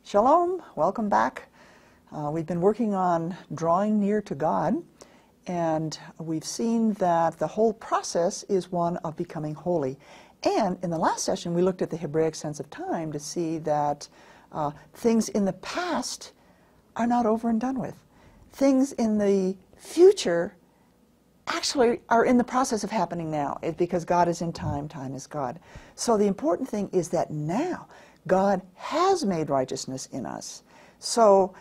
Shalom, welcome back. We've been working on drawing near to God, and we've seen that the whole process is one of becoming holy. And in the last session, we looked at the Hebraic sense of time to see that things in the past are not over and done with. Things in the future actually are in the process of happening now, because God is in time, time is God. So the important thing is that now God has made righteousness in us. So,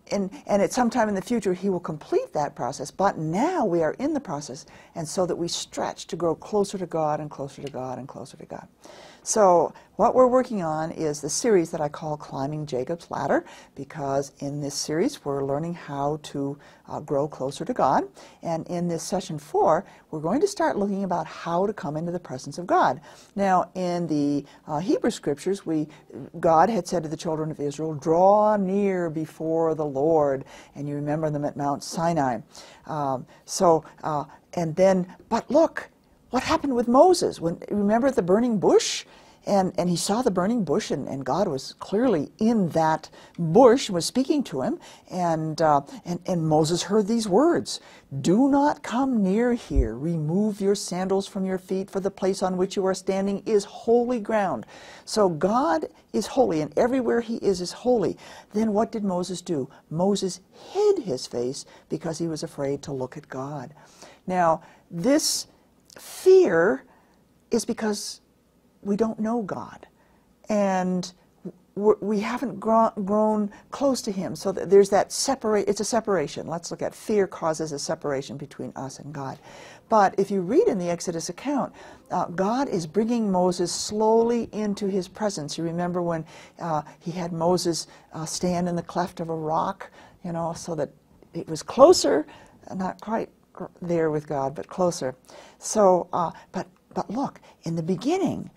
and at some time in the future, He will complete that process. But now we are in the process, and so that we stretch to grow closer to God and closer to God and closer to God. So what we're working on is the series that I call Climbing Jacob's Ladder, because in this series we're learning how to grow closer to God. And in this session 4, we're going to start looking about how to come into the presence of God. Now, in the Hebrew Scriptures, God had said to the children of Israel, "Draw near before the Lord," and you remember them at Mount Sinai. But look, what happened with Moses? Remember the burning bush? And he saw the burning bush, and God was clearly in that bush, was speaking to him, and Moses heard these words: "Do not come near here. Remove your sandals from your feet, for the place on which you are standing is holy ground." So God is holy, and everywhere He is holy. Then what did Moses do? Moses hid his face because he was afraid to look at God. Now, this fear is because we don't know God, and we haven't grown close to Him. So there's that it's a separation. Let's look at fear causes a separation between us and God. But if you read in the Exodus account, God is bringing Moses slowly into His presence. You remember when He had Moses stand in the cleft of a rock, so that it was closer, not quite there with God, but closer. So, but look, in the beginning,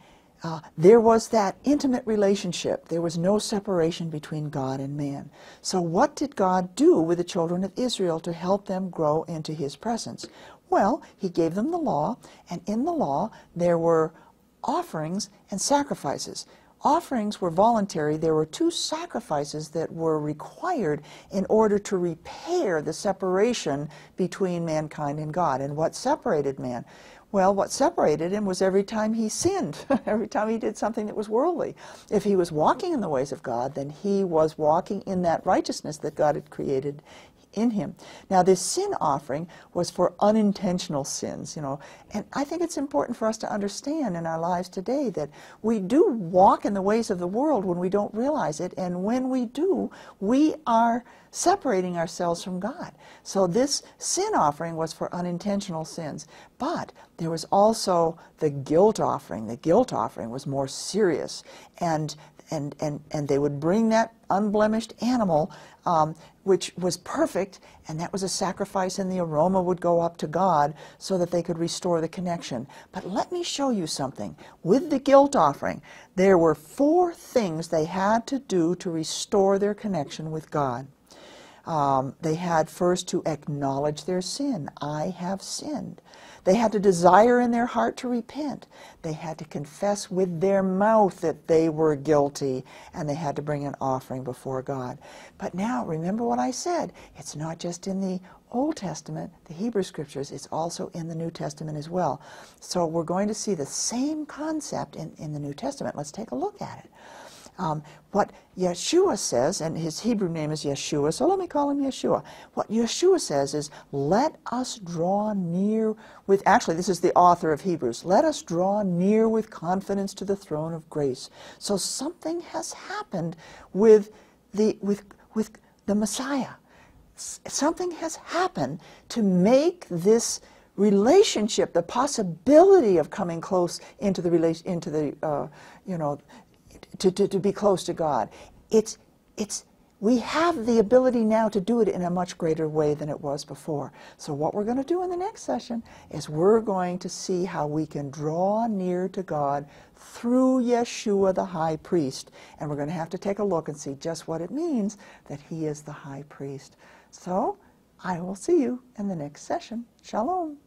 there was that intimate relationship. There was no separation between God and man. So what did God do with the children of Israel to help them grow into His presence? Well, He gave them the law, and in the law there were offerings and sacrifices. Offerings were voluntary. There were 2 sacrifices that were required in order to repair the separation between mankind and God. And what separated man? Well, what separated him was every time he sinned, every time he did something that was worldly. If he was walking in the ways of God, then he was walking in that righteousness that God had created in him. Now, this sin offering was for unintentional sins, and I think it's important for us to understand in our lives today that we do walk in the ways of the world when we don't realize it, and when we do, we are separating ourselves from God. So this sin offering was for unintentional sins. But there was also the guilt offering. The guilt offering was more serious, and they would bring that unblemished animal, which was perfect, and that was a sacrifice, and the aroma would go up to God so that they could restore the connection. But let me show you something. With the guilt offering, there were 4 things they had to do to restore their connection with God. They had first to acknowledge their sin. I have sinned. They had to desire in their heart to repent. They had to confess with their mouth that they were guilty, and they had to bring an offering before God. But now, remember what I said. It's not just in the Old Testament, the Hebrew Scriptures, it's also in the New Testament as well. So we're going to see the same concept in the New Testament. Let's take a look at it. What Yeshua says, and his Hebrew name is Yeshua, so let me call him Yeshua. What Yeshua says is, let us draw near with, actually this is the author of Hebrews, let us draw near with confidence to the throne of grace. So something has happened with the Messiah. Something has happened to make this relationship, the possibility of coming close into the to be close to God. We have the ability now to do it in a much greater way than it was before. So what we're going to do in the next session is we're going to see how we can draw near to God through Yeshua the high priest. And we're going to have to take a look and see just what it means that He is the high priest. So I will see you in the next session. Shalom.